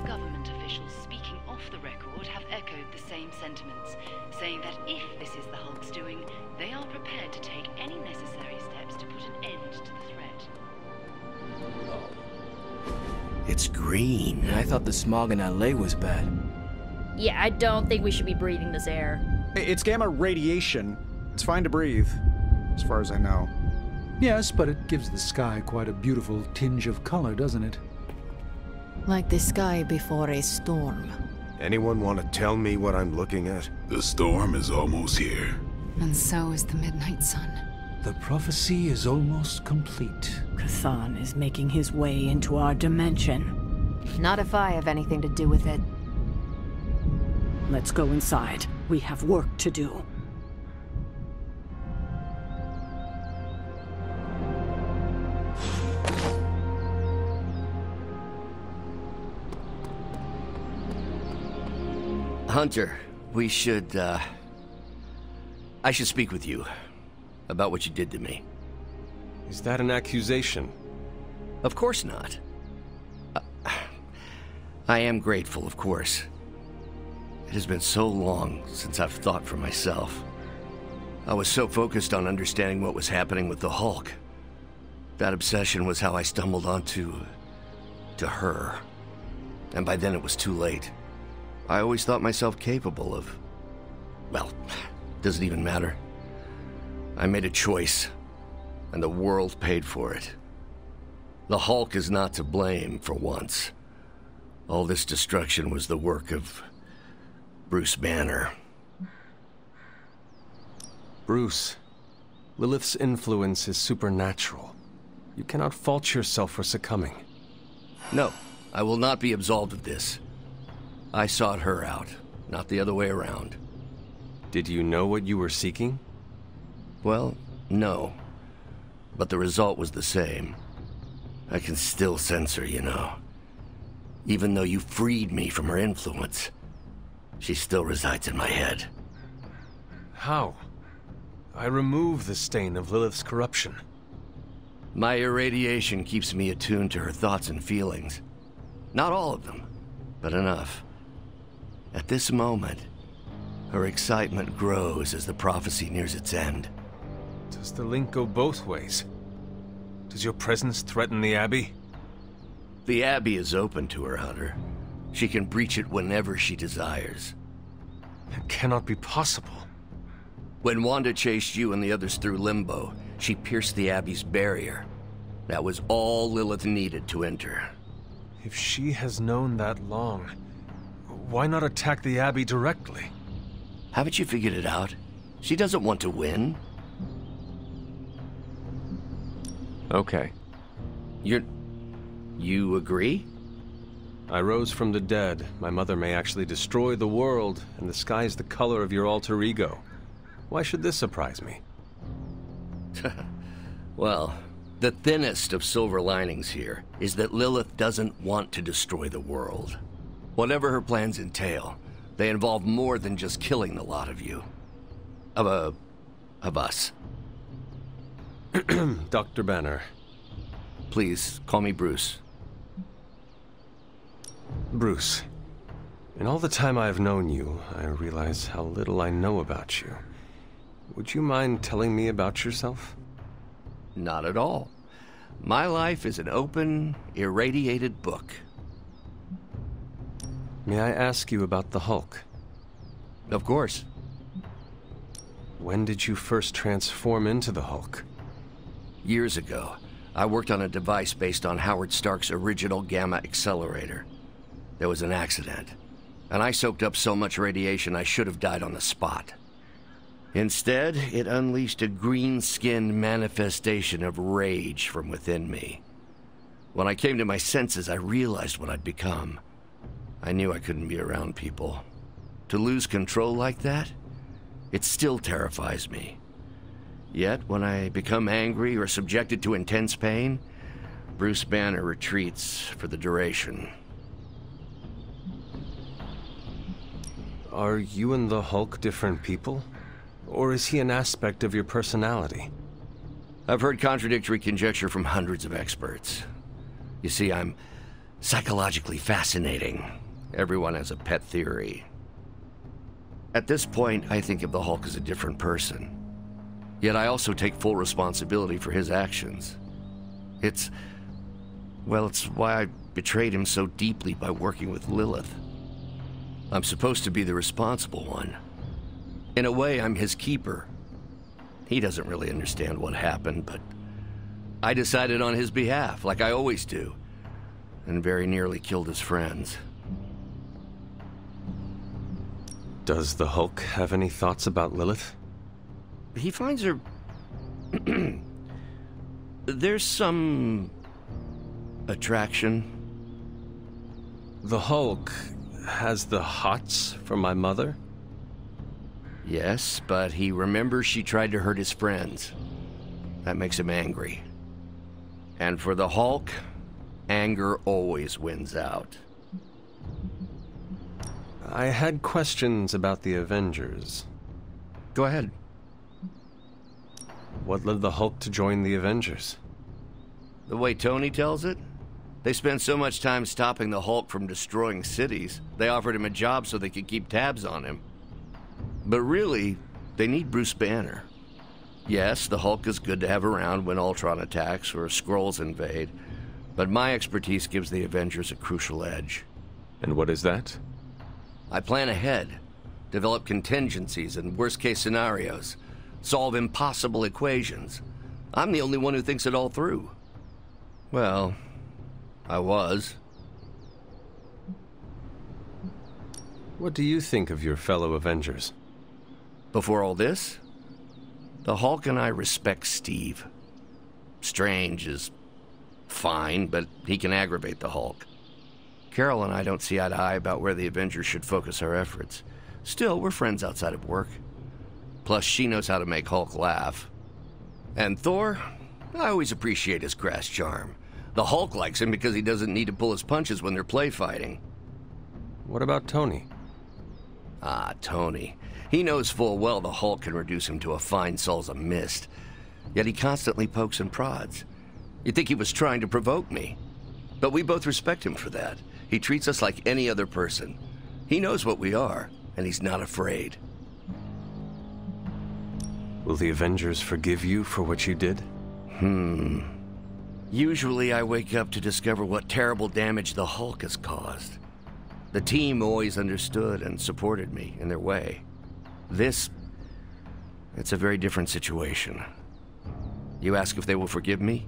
government officials speaking off the record have echoed the same sentiments, saying that if this is the Hulk's doing, they are prepared to take any necessary steps to put an end to the threat. It's green. I thought the smog in LA was bad. Yeah, I don't think we should be breathing this air. It's gamma radiation. It's fine to breathe, as far as I know. Yes, but it gives the sky quite a beautiful tinge of color, doesn't it? Like the sky before a storm. Anyone want to tell me what I'm looking at? The storm is almost here. And so is the midnight sun. The prophecy is almost complete. K'than is making his way into our dimension. Not if I have anything to do with it. Let's go inside. We have work to do. Hunter, we should, I should speak with you about what you did to me. Is that an accusation? Of course not. I am grateful, of course. It has been so long since I've thought for myself. I was so focused on understanding what was happening with the Hulk. That obsession was how I stumbled onto her. And by then it was too late. I always thought myself capable of... well, doesn't even matter. I made a choice, and the world paid for it. The Hulk is not to blame for once. All this destruction was the work of Bruce Banner. Bruce, Lilith's influence is supernatural. You cannot fault yourself for succumbing. No, I will not be absolved of this. I sought her out, not the other way around. Did you know what you were seeking? Well, no. But the result was the same. I can still sense her, you know. Even though you freed me from her influence, she still resides in my head. How? I remove the stain of Lilith's corruption. My irradiation keeps me attuned to her thoughts and feelings. Not all of them, but enough. At this moment, her excitement grows as the prophecy nears its end. Does the link go both ways? Does your presence threaten the Abbey? The Abbey is open to her, Hunter. She can breach it whenever she desires. It cannot be possible. When Wanda chased you and the others through Limbo, she pierced the Abbey's barrier. That was all Lilith needed to enter. If she has known that long, why not attack the Abbey directly? Haven't you figured it out? She doesn't want to win. Okay. You agree? I rose from the dead. My mother may actually destroy the world, and the sky is the color of your alter ego. Why should this surprise me? Well, the thinnest of silver linings here is that Lilith doesn't want to destroy the world. Whatever her plans entail, they involve more than just killing the lot of you. Of us. Dr. Banner. Please, call me Bruce. Bruce, in all the time I've known you, I realize how little I know about you. Would you mind telling me about yourself? Not at all. My life is an open, irradiated book. May I ask you about the Hulk? Of course. When did you first transform into the Hulk? Years ago, I worked on a device based on Howard Stark's original gamma accelerator. There was an accident, and I soaked up so much radiation I should have died on the spot. Instead, it unleashed a green-skinned manifestation of rage from within me. When I came to my senses, I realized what I'd become. I knew I couldn't be around people. To lose control like that, it still terrifies me. Yet, when I become angry or subjected to intense pain, Bruce Banner retreats for the duration. Are you and the Hulk different people? Or is he an aspect of your personality? I've heard contradictory conjecture from hundreds of experts. You see, I'm psychologically fascinating. Everyone has a pet theory. At this point, I think of the Hulk as a different person. Yet I also take full responsibility for his actions. It's why I betrayed him so deeply by working with Lilith. I'm supposed to be the responsible one. In a way, I'm his keeper. He doesn't really understand what happened, but I decided on his behalf, like I always do, and very nearly killed his friends. Does the Hulk have any thoughts about Lilith? He finds her... There's some... attraction. The Hulk has the hots for my mother? Yes, but he remembers she tried to hurt his friends. That makes him angry. And for the Hulk, anger always wins out. I had questions about the Avengers. Go ahead. What led the Hulk to join the Avengers? The way Tony tells it, they spent so much time stopping the Hulk from destroying cities, they offered him a job so they could keep tabs on him. But really, they need Bruce Banner. Yes, the Hulk is good to have around when Ultron attacks or Skrulls invade, but my expertise gives the Avengers a crucial edge. And what is that? I plan ahead, develop contingencies and worst-case scenarios, solve impossible equations. I'm the only one who thinks it all through. Well, I was. What do you think of your fellow Avengers? Before all this, the Hulk and I respect Steve. Strange is fine, but he can aggravate the Hulk. Carol and I don't see eye to eye about where the Avengers should focus our efforts. Still, we're friends outside of work. Plus, she knows how to make Hulk laugh. And Thor, I always appreciate his crass charm. The Hulk likes him because he doesn't need to pull his punches when they're play fighting. What about Tony? Ah, Tony. He knows full well the Hulk can reduce him to a fine salsa mist. Yet he constantly pokes and prods. You'd think he was trying to provoke me. But we both respect him for that. He treats us like any other person. He knows what we are, and he's not afraid. Will the Avengers forgive you for what you did? Usually I wake up to discover what terrible damage the Hulk has caused. The team always understood and supported me in their way. It's a very different situation. You ask if they will forgive me?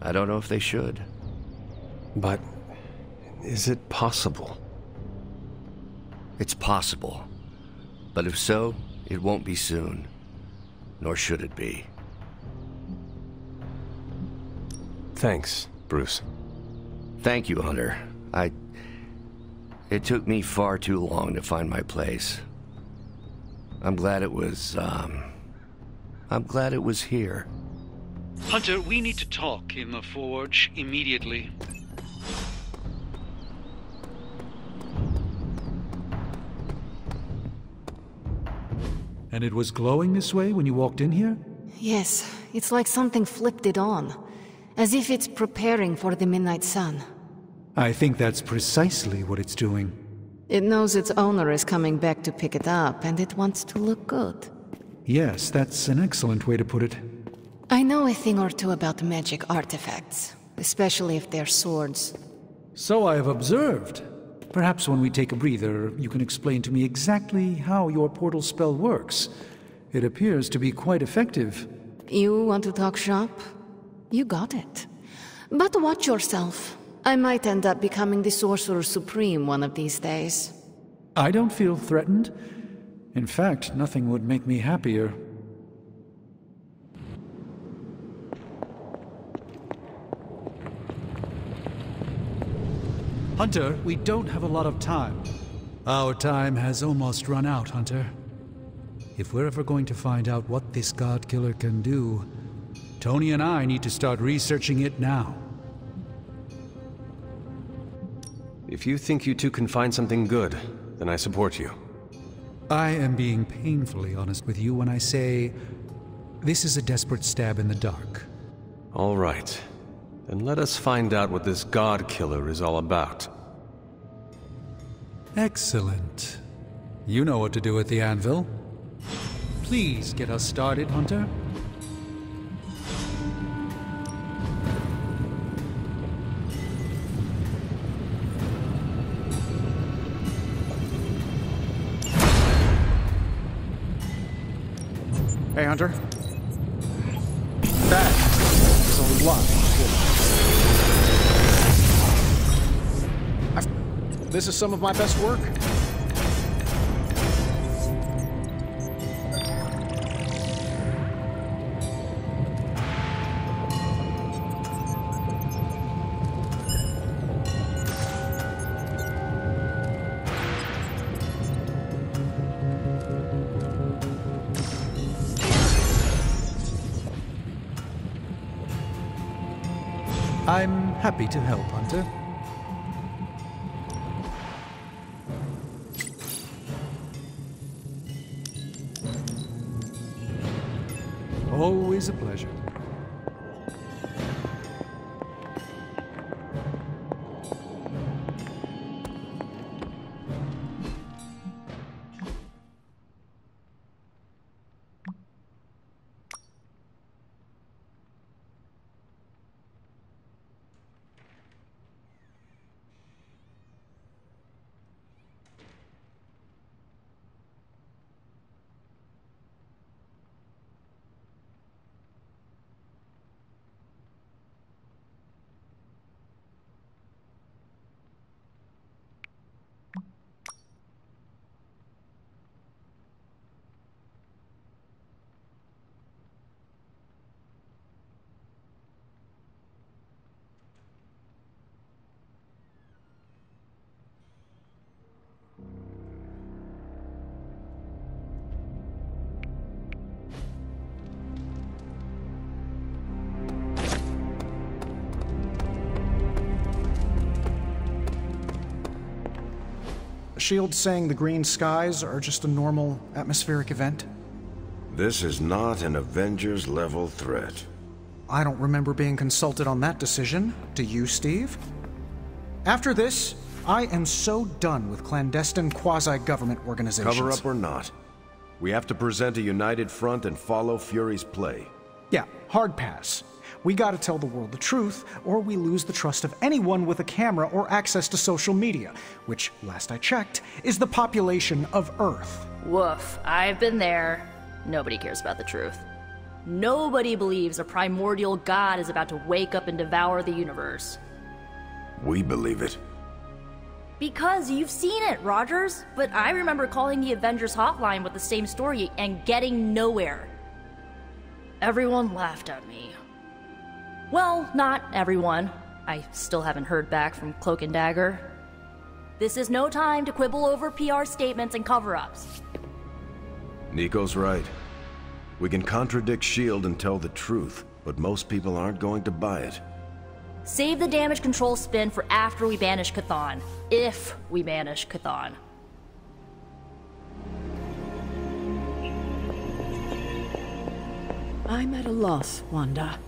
I don't know if they should. But is it possible? It's possible. But if so, it won't be soon. Nor should it be. Thanks, Bruce. Thank you, Hunter. It took me far too long to find my place. I'm glad it was here. Hunter, we need to talk in the forge immediately. And it was glowing this way when you walked in here? Yes, it's like something flipped it on. As if it's preparing for the midnight sun. I think that's precisely what it's doing. It knows its owner is coming back to pick it up, and it wants to look good. Yes, that's an excellent way to put it. I know a thing or two about magic artifacts, especially if they're swords. So I have observed. Perhaps when we take a breather, you can explain to me exactly how your portal spell works. It appears to be quite effective. You want to talk shop? You got it. But watch yourself. I might end up becoming the Sorcerer Supreme one of these days. I don't feel threatened. In fact, nothing would make me happier. Hunter, we don't have a lot of time. Our time has almost run out, Hunter. If we're ever going to find out what this God Killer can do, Tony and I need to start researching it now. If you think you two can find something good, then I support you. I am being painfully honest with you when I say this is a desperate stab in the dark. All right. Then let us find out what this god killer is all about. Excellent. You know what to do with the anvil. Please get us started, Hunter. Hey, Hunter. That is a lot of wood. This is some of my best work. I'm happy to help, Hunter. Always a pleasure. Shield saying the green skies are just a normal atmospheric event? This is not an Avengers-level threat. I don't remember being consulted on that decision. Do you, Steve? After this, I am so done with clandestine quasi-government organizations. Cover up or not, we have to present a united front and follow Fury's play. Yeah, hard pass. We gotta tell the world the truth, or we lose the trust of anyone with a camera or access to social media, which, last I checked, is the population of Earth. Woof. I've been there. Nobody cares about the truth. Nobody believes a primordial god is about to wake up and devour the universe. We believe it. Because you've seen it, Rogers. But I remember calling the Avengers hotline with the same story and getting nowhere. Everyone laughed at me. Well, not everyone. I still haven't heard back from Cloak and Dagger. This is no time to quibble over PR statements and cover-ups. Nico's right. We can contradict S.H.I.E.L.D. and tell the truth, but most people aren't going to buy it. Save the damage control spin for after we banish Chthon. If we banish Chthon. I'm at a loss, Wanda.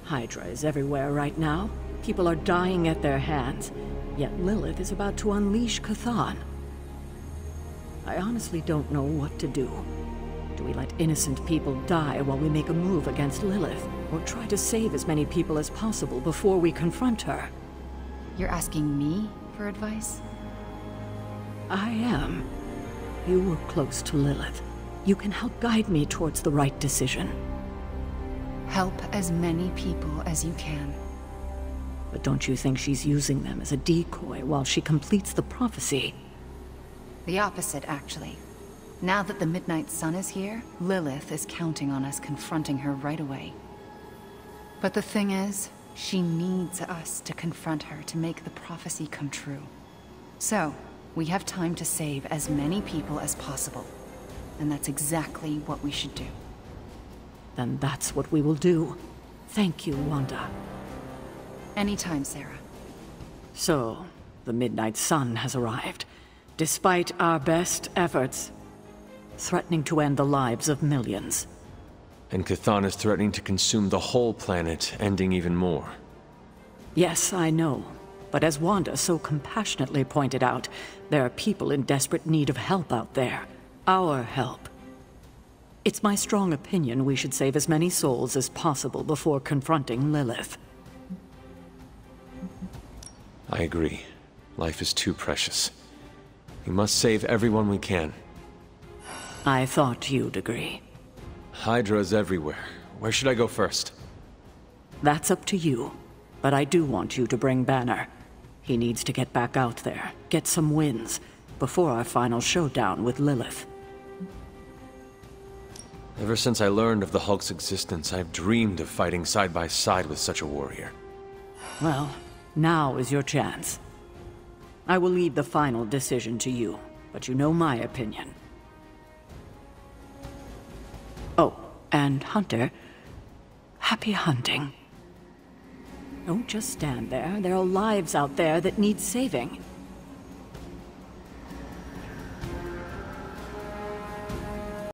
Hydra is everywhere right now. People are dying at their hands. Yet Lilith is about to unleash Chthon. I honestly don't know what to do. Do we let innocent people die while we make a move against Lilith? Or try to save as many people as possible before we confront her? You're asking me for advice? I am. You were close to Lilith. You can help guide me towards the right decision. Help as many people as you can. But don't you think she's using them as a decoy while she completes the prophecy? The opposite, actually. Now that the Midnight Sun is here, Lilith is counting on us confronting her right away. But the thing is, she needs us to confront her to make the prophecy come true. So, we have time to save as many people as possible. And that's exactly what we should do. Then that's what we will do. Thank you, Wanda. Anytime, Sarah. So, the Midnight Sun has arrived. Despite our best efforts, threatening to end the lives of millions. And Chthon is threatening to consume the whole planet, ending even more. Yes, I know. But as Wanda so compassionately pointed out, there are people in desperate need of help out there. Our help. It's my strong opinion we should save as many souls as possible before confronting Lilith. I agree. Life is too precious. We must save everyone we can. I thought you'd agree. Hydra's everywhere. Where should I go first? That's up to you. But I do want you to bring Banner. He needs to get back out there, get some wins, before our final showdown with Lilith. Ever since I learned of the Hulk's existence, I've dreamed of fighting side by side with such a warrior. Well, now is your chance. I will leave the final decision to you, but you know my opinion. Oh, and Hunter, happy hunting. Don't just stand there. There are lives out there that need saving.